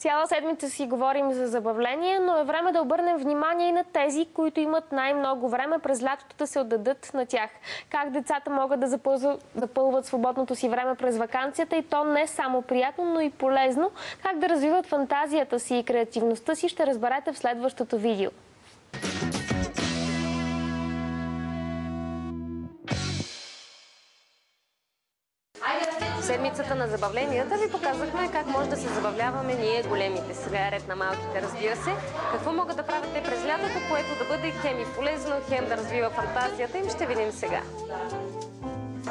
Цяла седмица си говорим за забавление, но е време да обърнем внимание и на тези, които имат най-много време през лятото да се отдадат на тях. Как децата могат да запълват свободното си време през ваканцията и то не само приятно, но и полезно. Как да развиват фантазията си и креативността си, ще разберете в следващото видео. В седмицата на забавленията ви показахме как може да се забавляваме ние големите. Сега е ред на малките, разбира се. Какво могат да правят те през лятото, което да бъде хем и полезно, хем да развива фантазията им, ще видим сега.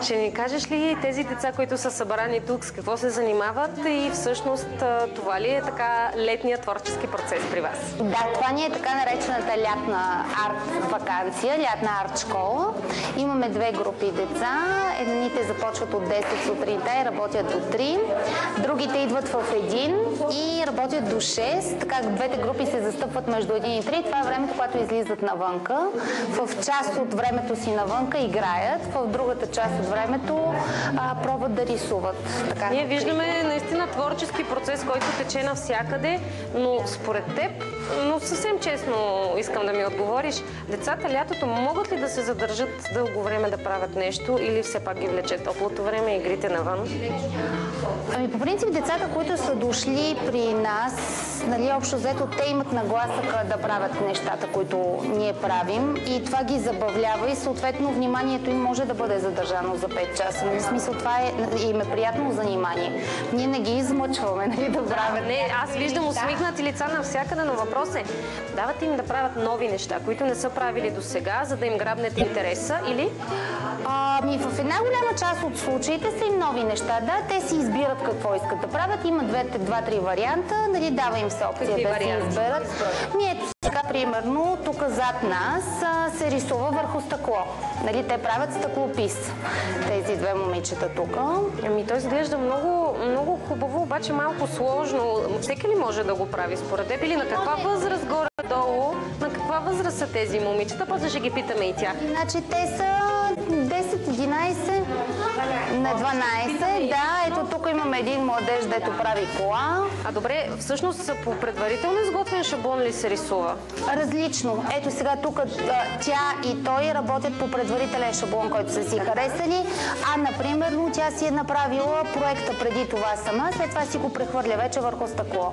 Ще ни кажеш ли тези деца, които са събрани тук, с какво се занимават и всъщност това ли е така летният творчески процес при вас? Да, това ни е така наречената лятна арт-ваканция, лятна арт-школа. Имаме две групи деца. Едните започват от 10 сутринта и работят до 3. Другите идват в един и работят до 6. Така двете групи се застъпват между 1 и 3. Това е времето, когато излизат навънка. В част от времето си навънка играят, в другата част от времето пробват да рисуват. Така, ние виждаме наистина творчески процес, който тече навсякъде, но според теб, но съвсем честно искам да ми отговориш, децата лятото могат ли да се задържат дълго време да правят нещо или все пак ги влече топлото време и игрите навън? Ами по принцип децата, които са дошли при нас, нали, общо взето, те имат нагласъка да правят нещата, които ние правим и това ги забавлява и съответно вниманието им може да бъде задържано за 5 часа. В смисъл, това им е приятно занимание. Ние не ги измъчваме, нали, да правят. Не, аз виждам усмихнати лица навсякъде, но въпрос е, дават им да правят нови неща, които не са правили до сега, за да им грабнете интереса, или? Ами в една голяма част от случаите са им нови неща. Да, те си избират какво искат да правят. Има 2-3 варианта, нали, дава им се опция да си изберат. Ето сега, примерно, тук зад нас се рисува върху стъкло. Нали, те правят стъклопис. Тези две момичета тук. Ами той изглежда много, много хубаво, обаче малко сложно. Всеки ли може да го прави според теб? Или на каква възраст горе-долу? На каква възраст са тези момичета? После ще ги питаме и тях. Значи те са 10-11 на 12. Да, ето тук имаме един младеж, дето прави кола. А добре, всъщност по предварително изготвен шаблон ли се рисува? Различно. Ето сега тук тя и той работят по предварителен шаблон, който са си харесали, а например тя си е направила проекта преди това сама, след това си го прехвърля вече върху стъкло.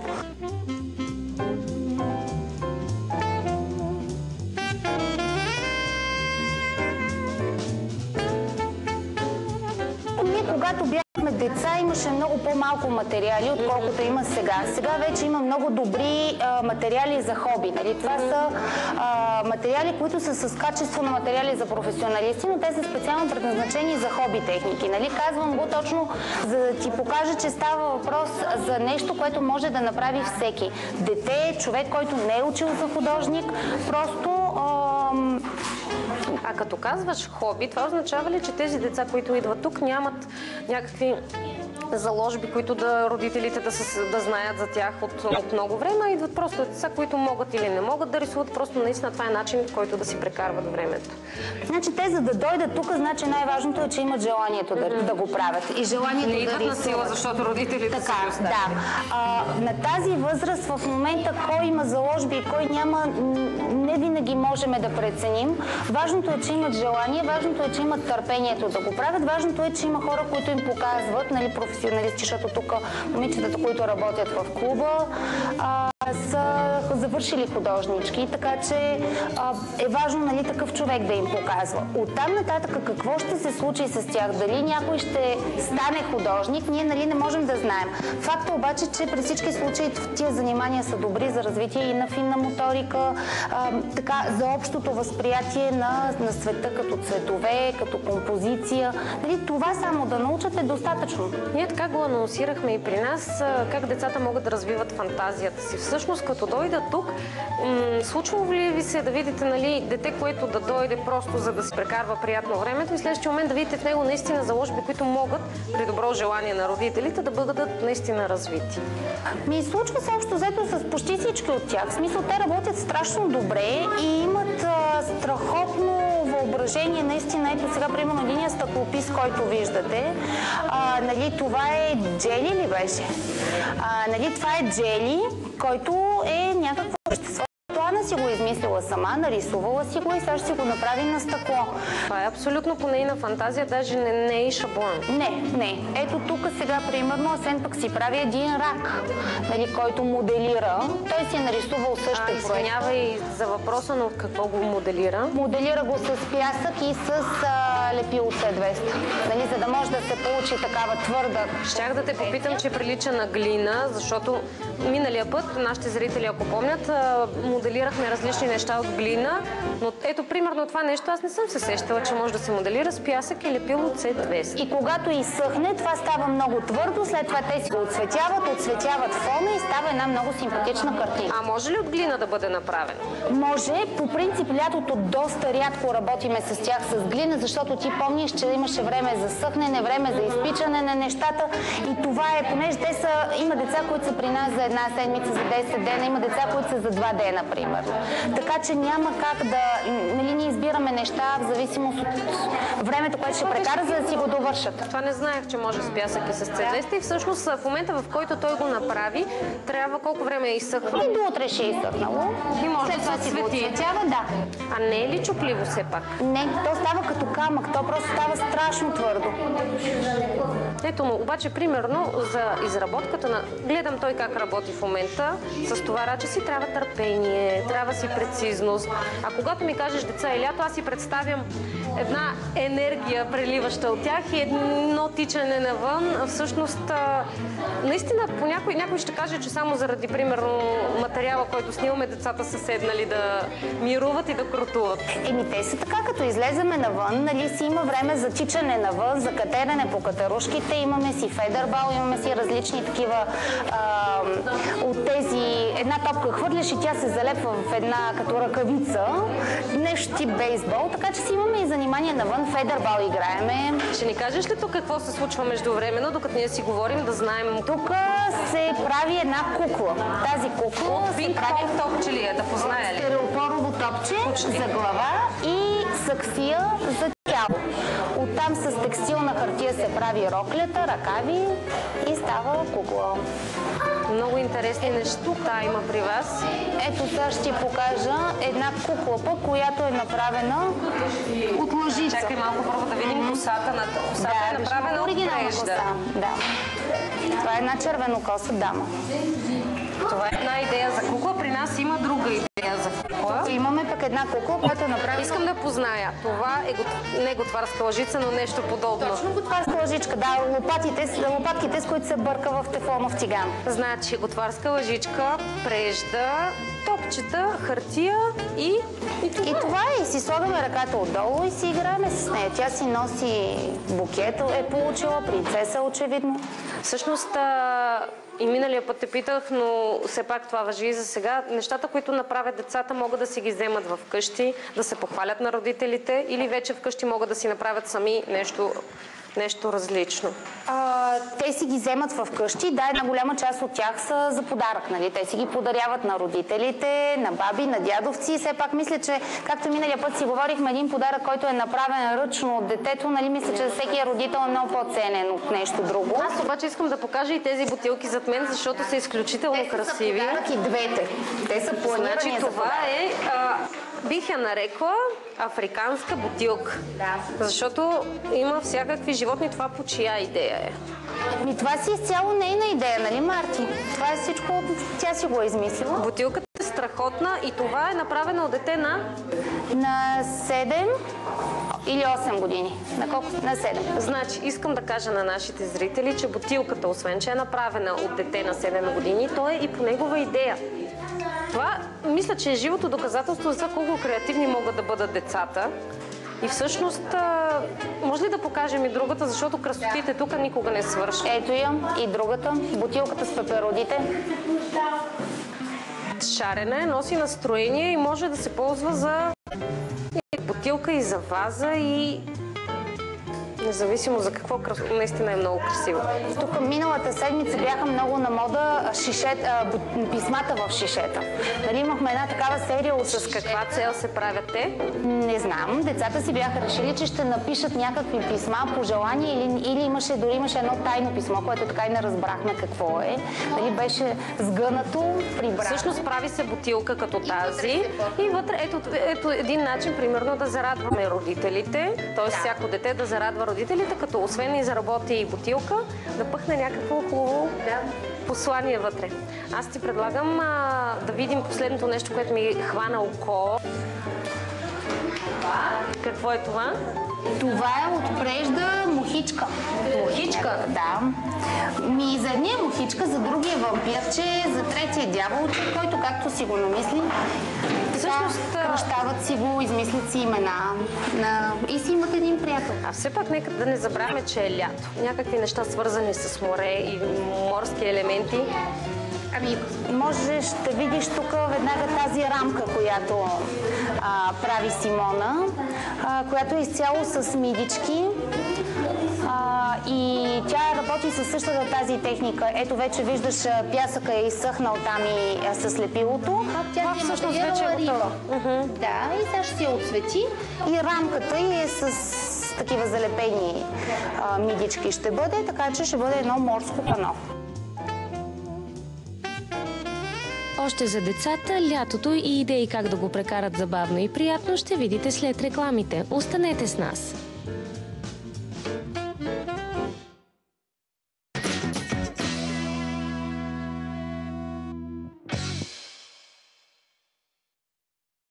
Когато бяхме деца, имаше много по-малко материали, отколкото има сега. Сега вече има много добри материали за хоби. Нали? Това са материали, които са с качество на материали за професионалисти, но те са специално предназначени за хоби техники. Нали? Казвам го точно, за да ти покажа, че става въпрос за нещо, което може да направи всеки. Дете, човек, който не е учил за художник, просто... А като казваш хоби, това означава ли, че тези деца, които идват тук, нямат някакви заложби, които родителите да знаят за тях от много време, а идват просто деца, които могат или не могат да рисуват, просто наистина това е начин, в който да си прекарват времето. Значи те, за да дойдат тук, значи най-важното е, че имат желанието да го правят. И желанието не идват да на сила, защото родителите са ги оставили. Да. На тази възраст в момента кой има заложби и кой няма, не винаги можем да преценим. Важното е, че имат желание, важното е, че имат търпението да го правят, важното е, че има хора, които им показват, нали, професионалисти, защото тук момичетата, които работят в клуба, са завършили художнички, така че е важно, нали, такъв човек да им показва. Оттам нататък какво ще се случи с тях? Дали някой ще стане художник, ние, нали, не можем да знаем. Факт е обаче, че при всички случаи тия занимания са добри за развитие и на финна моторика, така, за общото възприятие на света като цветове, като композиция. Нали, това само да научат е достатъчно. Ние така го анонсирахме и при нас, как децата могат да развиват фантазията си. Всъщност, като дойдат тук, случва ли ви се да видите, нали, дете, което да дойде просто за да си прекарва приятно времето и следващия момент да видите в него наистина заложби, които могат, при добро желание на родителите, да бъдат наистина развити? Ми случва се общо взето с почти всички от тях. В смисъл, те работят страшно добре и имат страхотно въображение въображение, наистина, ето сега, примерно, единия стъклопис, който виждате, нали, това е джели ли беше? Нали, това е джели, който е някакво вещество. Ана си го измислила сама, нарисувала си го и сега ще си го направи на стъкло. Това е абсолютно по нейна фантазия, даже не е и шаблон. Не. Ето тук сега, примерно, Асен пък си прави един рак, нали, който моделира. Той си е нарисувал също проект. Извинявай за въпроса, но какво го моделира? Моделира го с пясък и с лепило C200, нали, за да може да се получи такава твърда. Щях да те попитам, че прилича на глина, защото миналия път, нашите зрители, ако помнят, моделирахме различни неща от глина, но ето, примерно това нещо, аз не съм се сещала, че може да се моделира с пясък и лепило C200. И когато изсъхне, това става много твърдо, след това те си го отцветяват фона и става една много симпатична картина. А може ли от глина да бъде направен? Може. По принцип, лятото доста рядко работиме с тях с глина, защото ти помниш, че имаше време за съхнене, време за изпичане на нещата и това е, понеже има деца, които са при нас за една седмица, за 10 дена, има деца, които са за 2 дена, примерно. Така че няма как да, нали, ние избираме неща в зависимост от времето, което ще прекара, за да си го довършат. Това не знаех, че може с пясък и с C200 и всъщност в момента, в който той го направи, трябва колко време е изсъхнало? И до утре ще е изсъхнало. И може след да това се си го свети. отцветява, да. А не е ли чупливо все пак? Не, то става като камък, то просто става страшно твърдо. Ето му, обаче, примерно, за изработката на... Гледам той как работи в момента. С това раче си трябва търпение, трябва си прецизност. А когато ми кажеш деца и лято, аз си представям една енергия, преливаща от тях и едно тичане навън. Всъщност, наистина, някой ще каже, че само заради, примерно, материала, който снимаме, децата са седнали да мируват и да крутуват. Те са така, като излеземе навън, нали, си има време за тичане навън, за катерене по катерушките, имаме си федербал, имаме си различни такива от тези, една топка хвърляш и тя се залепва в една като ръкавица, нещо тип бейсбол, така че си имаме и занимание навън, федербал играеме. Ще ни кажеш ли тук какво се случва междувременно, докато ние си говорим, да знаем? Тук се прави една кукла. Тази кукла се прави топче ли е, да позная ли? Стереопорово топче за глава и саксия за тяло. Оттам с текстилна хартия се прави роклята, ръкави и става кукла. Много интересни неща има при вас. Ето сега ще ти покажа една кукла, която е направена от лъжица. Чакай малко първо да видим косата. Косата е направена от прежда. Да. Това е една червенокоса дама. Това е една идея за кукла. При нас има друга идея за кукла. Имаме пък една кукла, която е направена... Искам да позная. Това е не готварска лъжица, но нещо подобно. Точно готварска лъжичка, да. Лопатките, с които се бърка в тефлонов тиган. Значи, готварска лъжичка, прежда, топчета, хартия и това е. И си слагаме ръката отдолу и си играем с нея. Тя си носи букет, е получила, принцеса очевидно. Всъщност, и миналия път те питах, но все пак това важи и за сега. Нещата, които направят децата, могат да си ги вземат в къщи, да се похвалят на родителите или вече вкъщи могат да си направят сами нещо различно. Те си ги вземат в къщи. Да, една голяма част от тях са за подарък. Нали? Те си ги подаряват на родителите, на баби, на дядовци. Все пак мисля, че както миналия път си говорихме, един подарък, който е направен ръчно от детето, нали, мисля, че за всеки родител е много по-ценен от нещо друго. Аз обаче искам да покажа и тези бутилки зад мен, защото са изключително красиви. Те са подарък и двете. Те са планирани. Значи това е... бих я нарекла африканска бутилка. Да. Защото има всякакви животни. Това по чия идея е? Това си изцяло нейна идея, нали, Марти? Това е всичко, тя си го е измислила. Бутилката е страхотна и това е направено от дете на 7 или 8 години. На колко? На 7. Значи, искам да кажа на нашите зрители, че бутилката, освен че е направена от дете на 7 години, то е и по негова идея. Това, мисля, че е живото доказателство за колко креативни могат да бъдат децата. И всъщност, може ли да покажем и другата, защото красотите тук никога не свършват. Ето я и другата, бутилката с пеперодите. Шарене, носи настроение и може да се ползва за бутилка и за ваза и Независимо за какво, наистина е много красиво. Тук миналата седмица бяха много на мода писмата в шишета. Нали, имахме една такава серия от... С каква цел се правят те? Не знам. Децата си бяха решили, че ще напишат някакви писма, пожелания или дори имаше едно тайно писмо, което така и не разбрахме какво е. Нали, беше сгънато, прибрано. Всъщност прави се бутилка като тази и вътре ето един начин, примерно, да зарадваме родителите, т.е. всяко дете да зарадва родителите, като освен и заработи и бутилка, да пъхне някакво хубаво послание вътре. Аз ти предлагам да видим последното нещо, което ми хвана око. Какво е това? Това е от прежда мухичка. Мухичка? Да. За едния е мухичка, за другия вампирче, за третия дяволче, който както си го намисли. Всъщност кръщават си го, измислят си имена и си имат един приятел. А все пак нека да не забравяме, че е лято. Някакви неща свързани с море и морски елементи. Можеш да видиш тук веднага тази рамка, която прави Симона, която е изцяло с мидички. И тя работи със същата тази техника. Ето вече виждаш, пясъка е изсъхнал там и с лепилото. Тя всъщност вече е готова. Да, и сега ще си я отцвети. И рамката е с такива залепени мидички ще бъде, така че ще бъде едно морско пано. Още за децата, лятото и идеи как да го прекарат забавно и приятно ще видите след рекламите. Останете с нас!